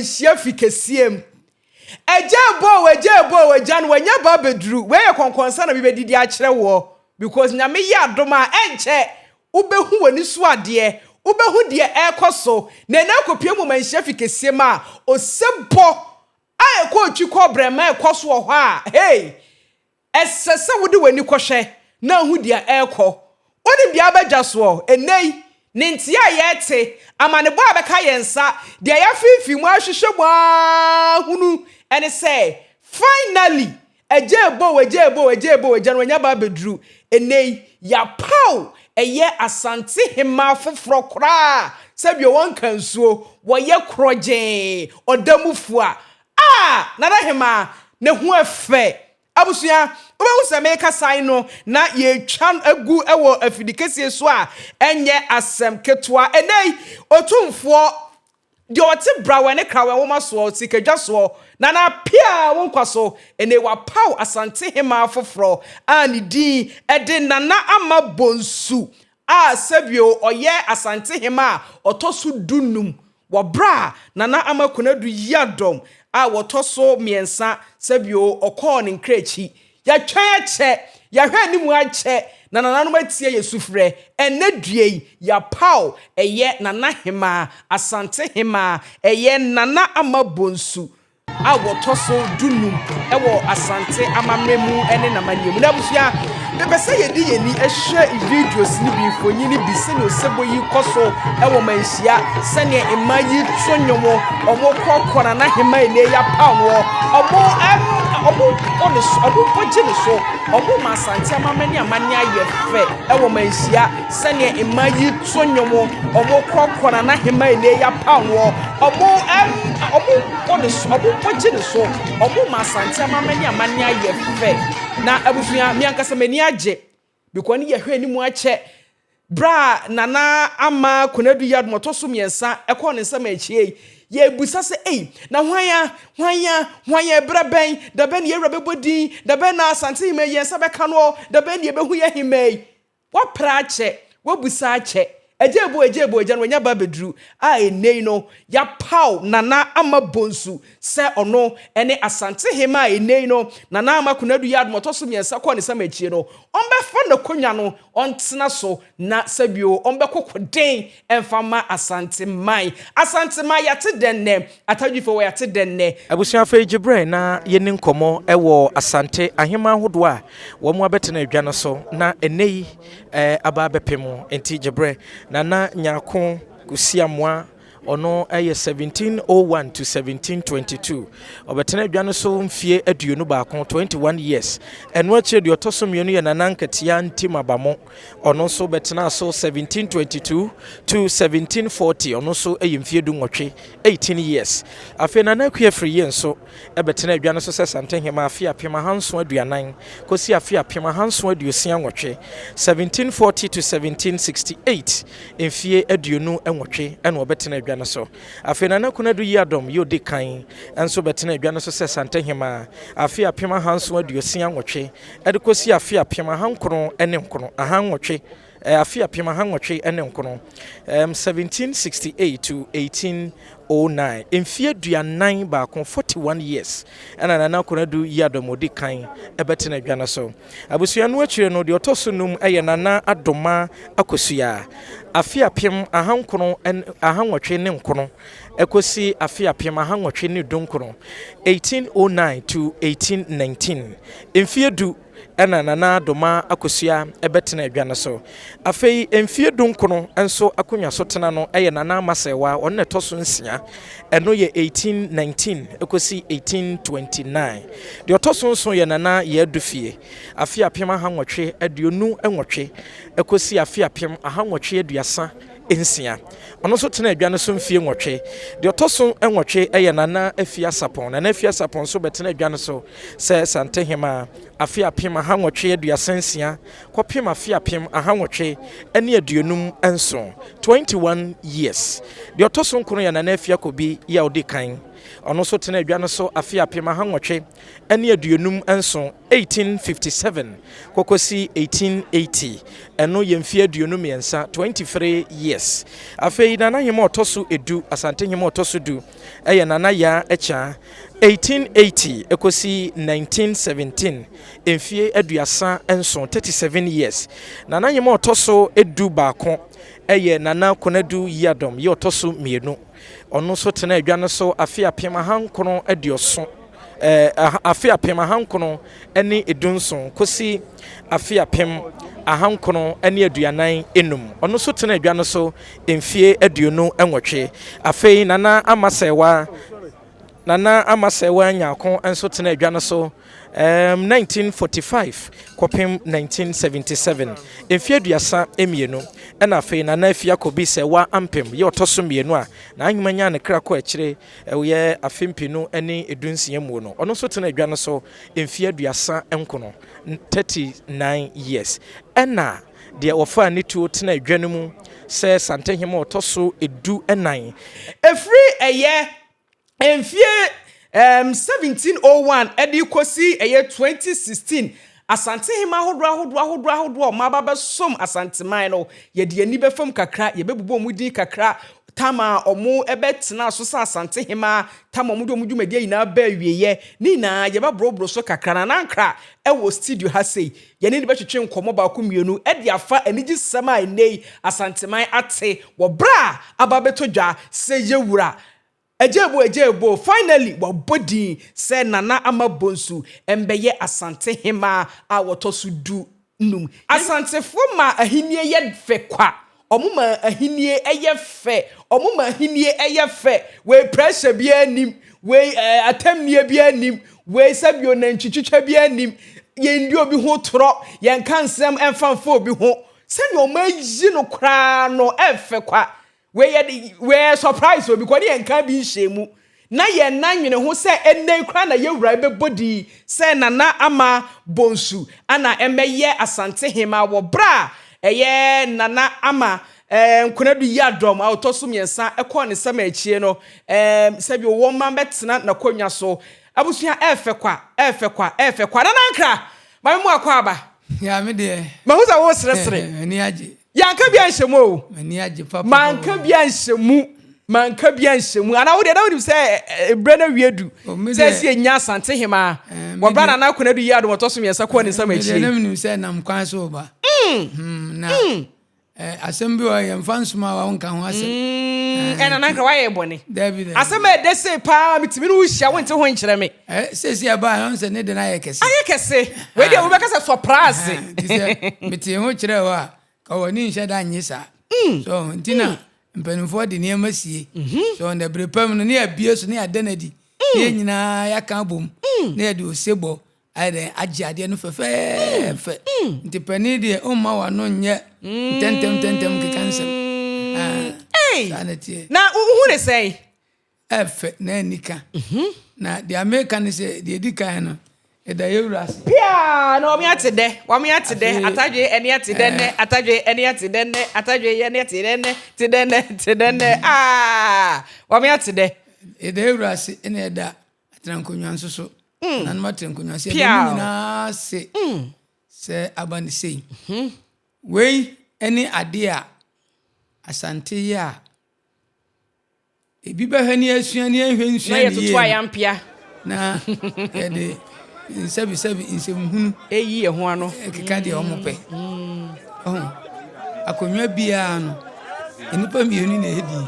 manhyia fikesiem ejebo wejan wanya ba bedru we ye konkonsa na bibedidi a kire wo because nyame ye adoma enche ubehu wani so ade ubehu de ekoso na na kopie mu manhyia fikesiem a osebo a ekọ otwi kobrema ekoso ho a hey esese wode wani kohwe na hu de ekọ oni bia badwa so enei nintia yete amanebo abeka yensa de ya fifi mu ahwehwe hunu and say finally ejebo janwanya ba bedru enei ya pau eye asante hema foforo kra sebio won kansuo wo ye kroje odamufu a nada hema ne hu afe abusua obehu se meka sai no na ye twan agu ewo afidikesie so a enye asem ketoa enei Otumfuo de ote brawe ne krawe wo maso sikadwa so na Appiah won kwaso ene wa pau asante hema foforo ani din ede nana ama Bonsu sebio oye asante hema otoso dunum wo bra nana ama konadu yadom wotoso miensa sebio okon nkrechi ya twan ache ya hwe ni mu ache na nananom atie yesufre enedue ya pau eye nana hema asante hema eye nana ama Bonsu wotoso dunum ewo asante amamremu ene na maniemu na busua bebese yedi yeni ehwe videos ni bi fonyini bi se no sebo yi koso ewo manhia sene emayi twonyomo omo kokora na hema ene ya pawo omo pojene so omo masante amamani amani ayefe ewo manhia sene emayi twonyomo omo kokora na hema ene ya pawo omo pojene so omo masante amamani amani ayefe na abusua miankasa mani age because ni yehwe ni mu ache bra nana ama konadu yad motoso miensa ekọ ne nsam achie ye busa se na hwanya bra ben da ben ye rebebodin da ben na asante hime yensa beka no da ben ye behu ye hime wa pra ache wa busa ache ejebo ejan wanya ba bedru enei no ya pau nana ama Bonsu se ono ene asante hema enei no nana ama konadu yad motoso miensa ko ne sam achie no ombefa na konwa no ontena so na sabio ombekokuden emfama asante mai yate denne atadwifo we yate denne abusua fa ejibre na yeni nkomo ewo asante ahema hodo a wo mu abetena adwa no so na enei aba bepemo enti jibre na nyako kusiamwa ono 1701 to 1722 obetena adwa no so mfie aduonu ba kon 21 years enwo ache de otosom yenu ye nanankatia ntimabamo ono so betena so 1722 to 1740 ono so mfie du nwotwe 18 years afi nana akua free yen so ebetena adwa no so se sante hema afi apema hanso aduanan kosi afi apema hanso aduosia nwotwe 1740 to 1768 mfie aduonu nwotwe eno obetena so afena na kunadu yadom yodi kan enso betena adwa no so se sante hema afi apema hanso aduosia nwotwe edekosi afi apema hankron ene nkron ahanwotwe afi apema hanwotwe ene nkron 1768 to 1809 emfie duanan ba kon 41 years ana nana kunadu yadom odi kan ebetena adwa no so abusua no akire no de otoso num eye nana adoma akosua afi apem ahankron ahanwotwe ne nkron ekosi afi apem ahanwotwe ne donkron 1809 to 1819 emfie du ena nana doma akosua ebetena adwa no so afei emfie donkron enso akonya so tena no eye nana masewa onne toso nsia eno ye 1819 ekosi 1829 de otoso nso ye nana ye adufie afi apem ahanwotwe aduonu enwotwe ekosi afi apem ahanwotwe aduasa ensia ono so tena adwa no so mfie nwotwe de otoso enwotwe eye nana afia sapon na afia sapon so betena adwa no so se sante hema afi apem ahanwotwe aduasa ensia kopem afi apem ahanwotwe ene aduonum enso 21 years de otoso nkono ya nana afia kobi ya odi kan ɔno so tena adwa no so afe apem ahanwɔtwe ɛne aduonum nson 1857 kokosi 1880 ɛno yɛmfie aduonum mmiɛnsa 23 years afei nana hema ɔtɔ so edu asante hema ɔtɔ so du ɛyɛ nana ya ɛkya 1880 ekosi 1917 emfie aduasa nson 37 years nana hema ɔtɔ so edu baako ɛyɛ nana konadu yadom yɛ ɔtɔ so mmienu ɔno so tena adwa no so afe apem ahankono adioso afe apem ahankono ɛne edunson kosi afe apem ahankono ɛne aduanan enum ɔno so tena adwa no so emfie aduonu enwɔtwe afei nana amasewa nyako enso tena adwa no so 1945 kopim 1977 emfie aduasa emienu ɛna afei nana afia kobi sɛ wa ampem yɛ ɔtɔso mienu a na ahumanya ne kra kɔ akyire ɛyɛ afempinu ɛne edunsia mu no ɔno so tena adwa no so emfie aduasa enkono 39 years ɛna deɛ wɔfa ne tuo tena adwa no mu sɛ santehema ɔtɔso edu ɛnan efiri ɛyɛ emfie 1701 edi kosi eye 2016 asante hema ahodoɔ mababa som asante man no ye de ani befam kakra ye bebubo mu din kakra tama omu ebetena so sa asante hema tama omu do dwumadi nyina ba wieye ni na ye babrobro so kakra na nankra ewo studio ha sei ye ni be twetwe nkomo ba ko mienu e de afa anigi sema enei asante man ate wo bra ababeto dwa se yewura Ejebo finally wabodi se nana ama Bonsu embeye asante hema a wotosu du num asante foma ahinie ye fe kwa omuma ahinie eye fe omuma ahinie eye fe we pressure bi anim we atamnie bi anim we sabio na ntwitwitwa bi anim ye ndi obi ho toro ye nka nsem emfamfo obi ho se ni o mayi no kra no efe kwa we surprise we because ye nka bi nhemu na ye nanwene ho se ennei kra na ye wura bebodi se nana ama Bonsu ana emeye asante hema wo bra eye nana ama nkonadu yadom autosum yensa ekọ ne sama achie no sabi wo man betena na konwa so abusua efe kwa na nankra ma mu akwa aba ya me de ma hu za wo sresre ani age yanka bia nhemu o ani age papa manka bia nhemu ana wo de na wo se ebre na wiedu se se enya asante hema wo bra na na konadu yadom autosum yensa ko ne sama achie na me se nam kwan so ba na assemble wa yemfansuma wa wonka ho asem ena nankra wa ye bone David asem e de se pa mitimi no hia wonte ho nkyere me sesi aba on se ne de na ye kese we de wo be kase surprise miti ho kyere wa ka woni nhye da nyesa so ntina mpanimfo de ne masie so on the brepam no ne abie so ne adanadi ne nyina ya kan bom ne de osebo ayde agiade no fefe ntipani de umma wa no nye tentem ke kansem sanity na who dey say efe na nika na the American say the edika no e da yewras pia no mi atede atadwe eni atede ne atadwe eni atede ne atadwe ye ne atede ne wa mi atede e da yewras ene da atrankonwa nsoso na matrankonwa se na se abani sei wei eni ade a asante ya ebi bahani asuani ehwensuani ye tutu ayampia na ye de sebi insemhunu eyi ye ho ano ekeka de omope akonwa bia no enipa mienu na edi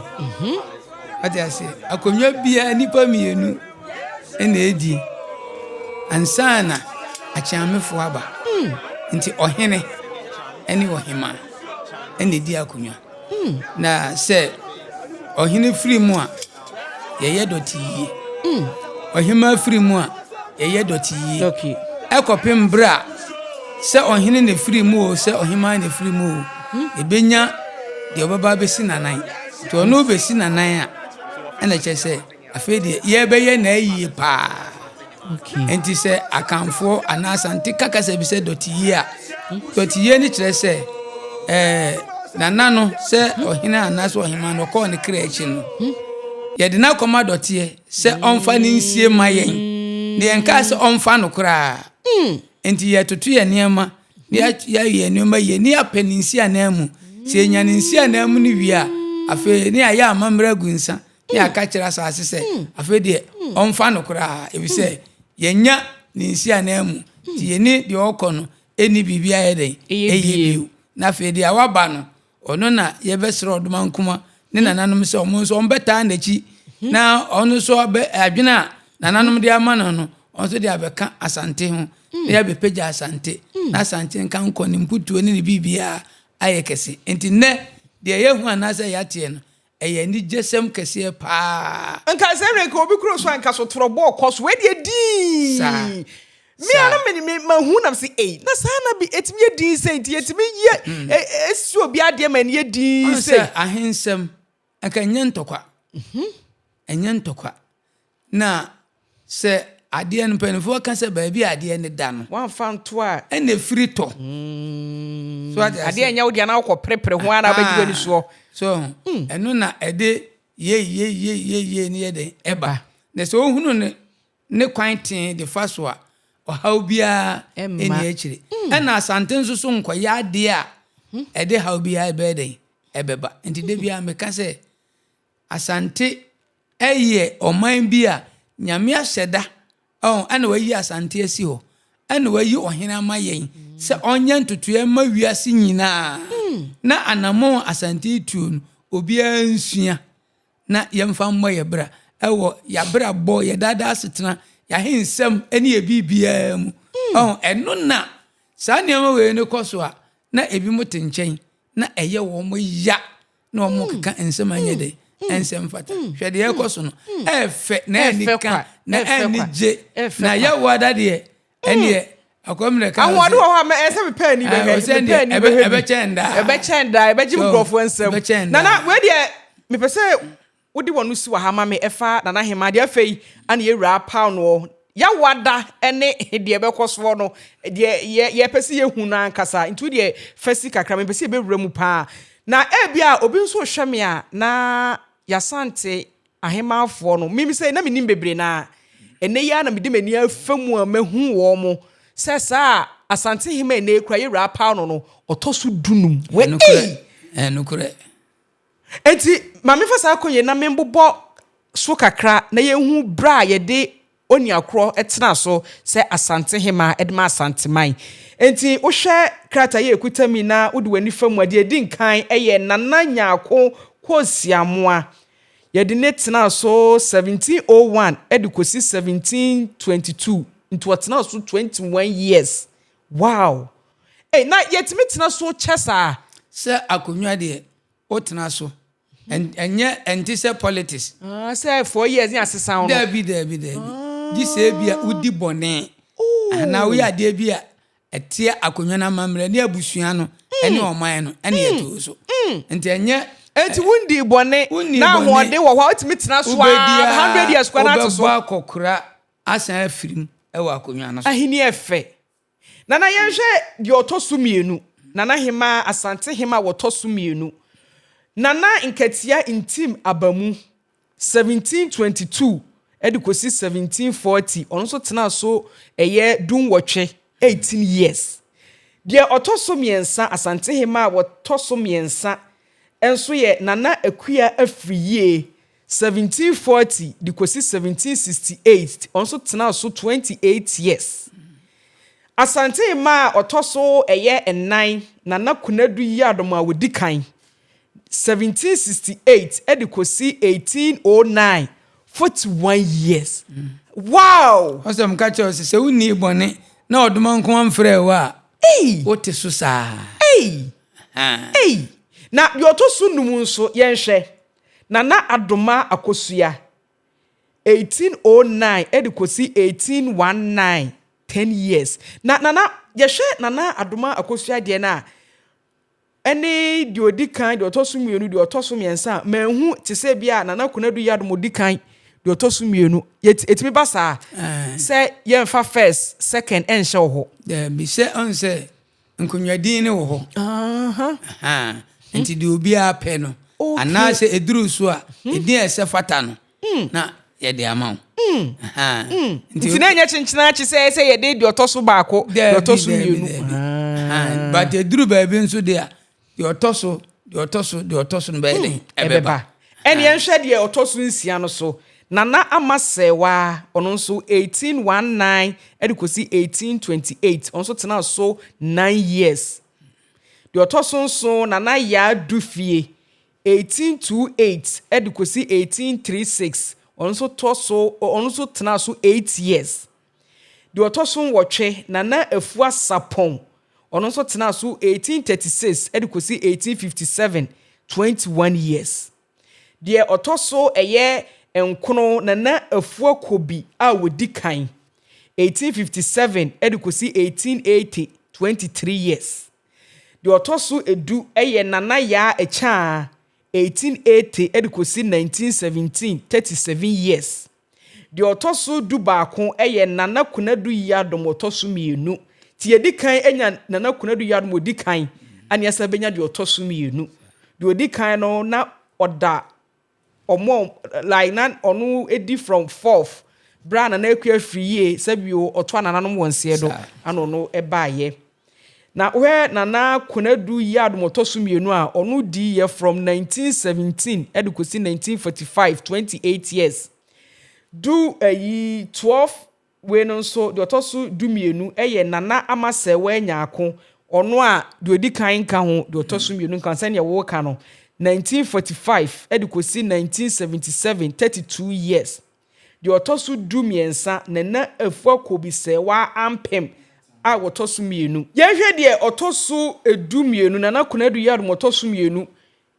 ati ase akonwa bia enipa mienu na edi ansana achiamefo aba nti ohene eni ohema eni di akonwa na se ohene free mu a ye doti yi ohema free mu a ye doti yi okay ekopem bra se ohene ne free mu o se ohema ne free mu o ebenya de obaba be sinanan to no be sinanan a ena che se afede ye be ye na yi pa okay enti se akanfo anasante kakasa bi se doti yi a doti yi ni kire se nana no se ohina anaso ohima no ko ne kra echi no ye de na koma dote se onfa ne nsie ma yen ne enka se onfa no kra enti ye totu ye niema ya ye niema ye ni apeninsi anamu se nya ninsi anamu ni wia afi ni aya amamra gunsa ni aka kira asase se afi de onfa no kra ebi se ye nya ninsi anamu ti ye ni de okono eni bibia ye den eyi na afi de awaba no ono na ye besro odumankuma ne nananom se omo so ombeta na chi na ono so adwena nananom de amano no onso de abeka asante ho ya bepeja asante na asante nka nko ni mputuo ni bibia ayekese enti ne de ye hu anase yate no eye ni jesem kese pa nka se re ka obi kuro so anka so torobo koso we de di sa me ana me mahu na se na sana bi etimi ye di se enti etimi ye esi obi ade ma ne ye di se ahensem aka nyentokwa enyentokwa na se ade no penfo ka se ba bi ade ne da no wan fanto a ene free to so ade nya wo dia na wo prepare ho ana ba ni so eno na ede ye ni ede eba na so ohunu ne kwantin de faso a ohaw bia eni akire ena asante nso so nkoya ade a ede haw bia ebeden ebeba enti de bia me ka se asante eye oman bia nyame ahyeda ana wayi asante asi ho ana wayi ohena mayen se onye ntutuye ma wiase nyina na anamo asante tuo obi ansua na yemfa mmɔ yebra ewo yabra bo yedada asetena ya hensem ene ye bibia mu eno na sa nneema we ne koso a na ebi mote nkyɛn na eye wo mo ya na wo keka ensem anye de ensem fata hwede ye koso no efe na enika na enije na ya wada de ene akomre ka awode wo ha me ese me pa ni be ebechenda ebejim grofo ensem na we de me pese wodi wonu si wa ha ma me efa na hema de afei ana ye wura pa no ya wada ene de bekoso no de ye pese ye hu na ankasa ntu de fasi kakra me pese be wura mu pa na ebia obi nso hweme a na Asante ahemafo no mimi say na menim bebre na ene ya na mede mani afamu a mahu wo mo sesa Asante hema ene kura ye wura pa no otoso dunum we nukure enti mame fa sa konye na membobo so kakra na ye hu bra ye de oni akro etena so se Asante hema edma Asante man enti wo hwe krata ye ekutami na wode wani famu ade edi nkan eye nana nyako kwosiamoa ye de netena so 1701 edukosi 1722 into watena so 21 years wow na yetimi tena so chesa se akonwa de otena so enye entise politics say 4 years ni asesa ho da bi di se bia udi bone na we ade bia etie akonwa na mamre ne abusua no ene oman no ene yeto so enti enye enti wundi bone na hode wo hwa otimi tena so 100 years kwa na to so ba kokura asan afirim ewa akonwa na so ahini efe na yenhwe de otoso mienu nana hema Asante hema wotoso mienu nana nkatia intim abamu 1722 edukosi 1740 ono so tena so eye dunwotwe 18 years de otoso miensa Asante hema wotoso miensa enso ye nana akua afriye 1740 dikosi 1768 ono so tena so 28 years Asante hema otoso eye enan nana kunadu yadoma wodikan 1768 edikosi 1809 41 years wow osem ka cho se uni bone na oduma nko amfre wa wote so saa na yotoso num nso yenhwe nana adoma akosua 1809 edikosi 1819 10 years na yehwe nana adoma akosua de na ene di odikan di otoso mienu di otoso miensa manhu tese bia nana kunadu yadom odikan di otoso mienu etimi basa say yemfa first second enhye ho bi se on se nkunwadin ne wo ho enti di obi a pe no ana se eduru so a edin ese fata no na yɛde ama wo nti na nya chenchena chi sɛ yɛde de ɔtɔ so baako de ɔtɔ so mienu but eduru baabi nso de a de ɔtɔ so no bɛyɛ ɛbɛba ɛne yɛnhwɛ de ɔtɔ so nsia no so Nana Amasewa ɔno nso 1819 ɛde kosi 1828 ɔno nso tena so 9 years de ɔtɔ so nso Nana ya dufie 1828 ɛde kosi 1836 ɔno nso tena so 8 years de ɔtɔ so nwɔtwe Nana Afua Sapon ɔno nso tena so 1836 ɛde kosi 1857 21 years de ɔtɔ so ɛyɛ enkono Nana Afua Kobi a wodi kan 1857 ɛde kosi 1880 23 years de ɔtɔ so edu ɛyɛ Nana ya echa 1880 ɛde kosi 1917 37 years de ɔtɔ so du baako ɛyɛ Nana Kunadu Yadom ɔtɔ so mienu ti yedi kan enya Nana Kunadu Yadom odi kan ane asa benya de ɔtɔ so mienu de odi kan no na ɔda omo like nan onu edi from 4th bra na akua free sabio oto anananom wonse do ano no ebaaye na we Nana Kunadu Yadom otoso mienu a onu di ye from 1917 edukosi 1945 28 years do 12 we no so de otoso du mienu eye Nana Amasewa nyaako onu a de odi kan ka ho de otoso mienu kan se ne wo ka no 1945 edukosi 1977 32 years de otoso du miensa Nana Afua Kobi Sewa ampem a wotoso mienu yehwe de otoso edu mienu Nana Kunadu Yadom otoso mienu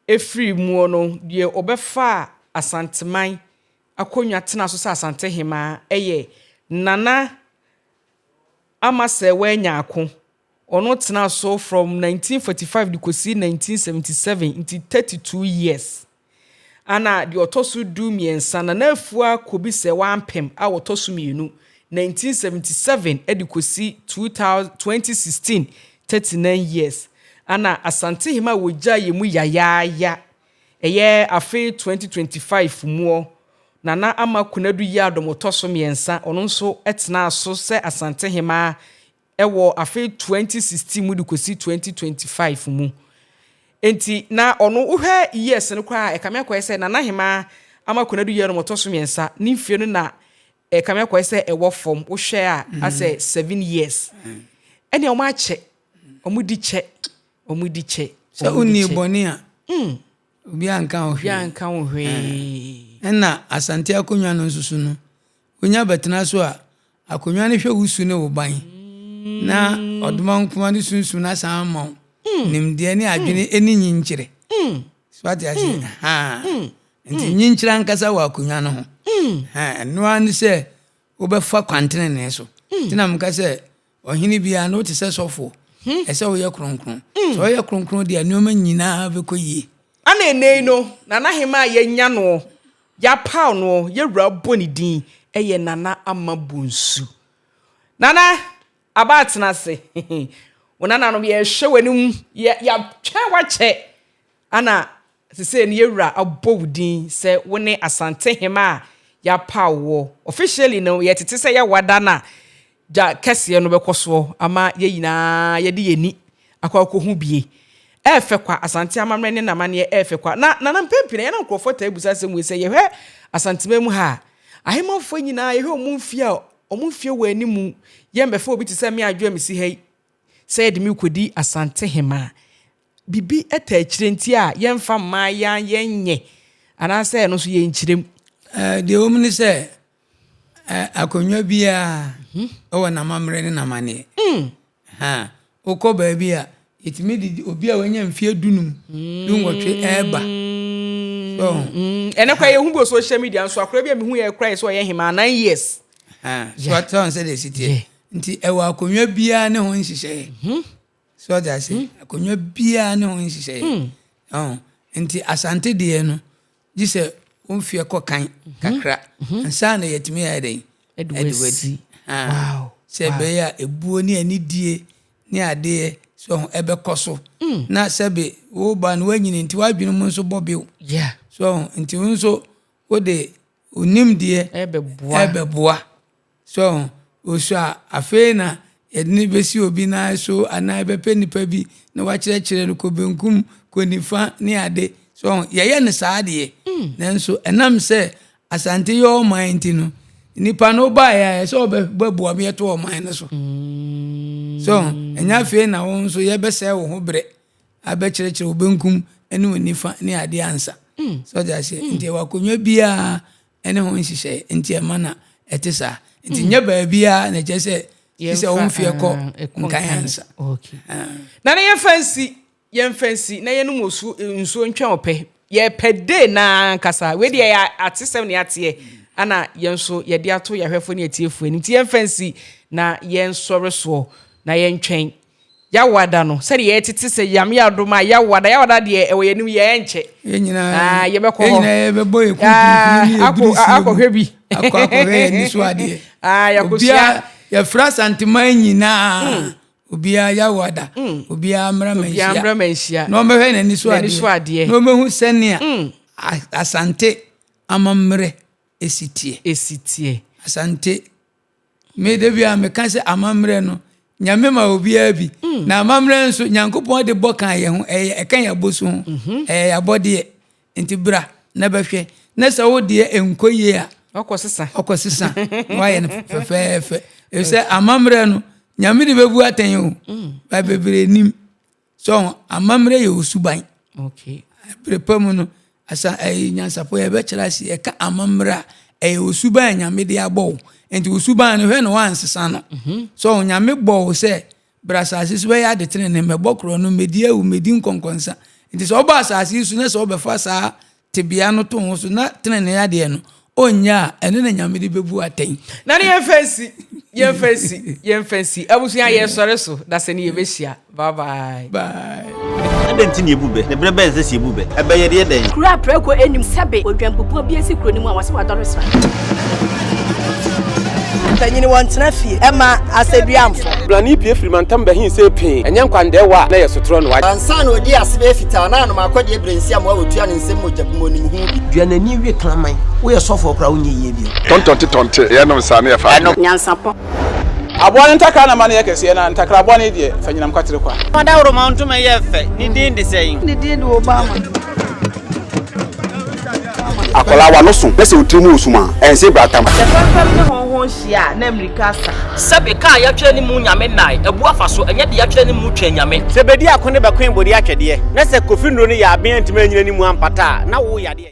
efri mu no de obefa asanteman akonwa tena so sa asante hema eye Nana Amasewa nyaako ono tena so from 1945 to 1977 into 32 years ana de otoso du miensa Nana Afua Kobi Sewa ampem a wotoso mienu 1977 edikosi 2016 39 years ana asante hima wogya yemu yayaya eye afi 2025 muo Nana ama Kunadu Yadom otoso miensa ono nso etena so se asante hima ewo afi 2016 mu dikosi 2025 mu enti na ono uhwe years no kwa ekame akwa se Nana hima ama Kunadu Yadom otoso miensa ni mfie no na ekame akwa se ewo form uhwe a ase 7 years ene omache omudi che so uni boni a obi anka ohwe enna asante akonwa no nsusu no onya betena so a akonwa ne hwe wusu ne wo ban na oduma nkoma ne sunsun na samma nimde ne adwene eni nyinkyire so ati ase nti nyinkyira ankasa wa akonwa no ho no an se obefa kwantene ne so tina mka se ohini bia no te se sofo ese wo ye kronkron so ye kronkron de anoma nyina bekoyi ana enei no Nana hema ye nya no ya paw no ye wura boni din eye Nana ama Bonsu Nana abatena se wonana no ye hwe wanim ya twa wache ana sese ne ye wura abowudin se wone asante hema ya pawo officially no ye tete se ya wada na ja kese no bekoso ama ye yina ye de yeni akwa hu bie efe kwa asante amamre ne namane efe kwa na mpempire ye na nkrofo ta ebusa se mu se ye hwe asante memu ha ahemafo nyina ye hwe omumfie wani mu ye mbefa obi tese me adwo amisi hei se de mi kodi asante hema bibi eta akire nti a ye mfa ma ya yenye ana se no so ye nkirem de omni se akonwa bia o na mamre ne namane okoba bia itimi di obi a wanya mfie dunum dunwotwe eba so ene kwa ye hu bo social media nso akora bia me hu ye krai so ye hema 9 years so aton se de city nti ewa akonwa bia ne ho nhihye so that say akonwa bia ne ho nhihye nti asante de no gise umfie kokan kakra ansa na yetimi ya den edwadi wow se be ya ebuo ni anidie ni ade so ebe koso na sebe wo ba no wanyini nti wadwene mu nso bobe yeah so nti nso wo de onim de ebeboa so oso afe na yedini besi obi na so ana bepe nipa bi na wa kire no ko benkum ko nifa ni ade so ye ne saade nanso enam se asante yo mind no nipa no ba ya so beboa me to o mind so so enya afe na won so ye bese wo ho bre abe kire obenkum ene nifa ni ade ansa so just nti wa konwa bia ene ho nhihye nti e mana etisa nti nya ba bia na je se se o mfie ko nkanyansa okay na na ye fancy na ye no mosu nsuo ntwa ope ye pede na kasa we de ya atesem ne ate ana ye nso ye de ato ye hwefo ne atiefo nti ye fancy na ye nsore so na ye ntwen ya wada no se ye tete se yam ya doma ya wada de e we nim ye enche ye nyina ye be ko ho ye be boy ku akọ hwebi akọ hwe ni so ade ya ko sia ya fra santima nyina obia ya wada obia amra manhia no mehwe na ni so ade no mehu senia asante amamre esitie asante me de bia me kan se amamre no nyame ma obia bi na amamre nso nyankopon de bokan ye ho e kan ya bosu ho ya bode enti bra na behwe na se wo de enkoye a okosisa wa ye fefefe e se amamre no nyame de bebu aten o ba bebre nim so amamre ye osuban okay prepamu no asa nyansapo ye be kirasi e ka amamra e osuban nyame de abo enti osuban no hwe no wansesa no so nyame bo se brasase so ya de tene ne mebokro no medi awu medi nkonkonsa enti so oba asase su ne so obefa sa tebia no to so na tene ne ya de no onya ene na nyame de bebu aten na ne ye fancy abusuya ye sore so da se ne ye behia bye adenti ne ebube ne brebe nse si ebube ebe ye de den kura preko enim sebe odwampopo bi esi kuro ni mu awase wadore so tanyini wantena fie ema aseduamfo blani pie frimantam behin se pin enya nkwande wa na ye sotro no wa ansa na odi asebe fita na no makode ebrensi am wa wotua ne nsem mojabumo ni hu duanani wie klaman wo ye sofo kra wo nye ye bi tontonte ye no nsa na ye fa nyansapo abone ntaka na mane ye kese na ntakra abone de fanyinam kwatere kwa mada woro ma ntuma ye fe ni din de sein ni din de obama akola wa no so pese otimu osuma ense bratam fam ne honhon hia na amerikasa sebe ka ya twa ni mu nyame nai ebu afaso enye de ya twa ni mu twa nyame sebedi akone bekwen bodi atwede na se kofi nro ni ya aben ntima nyina ni mu ampata na wo ya de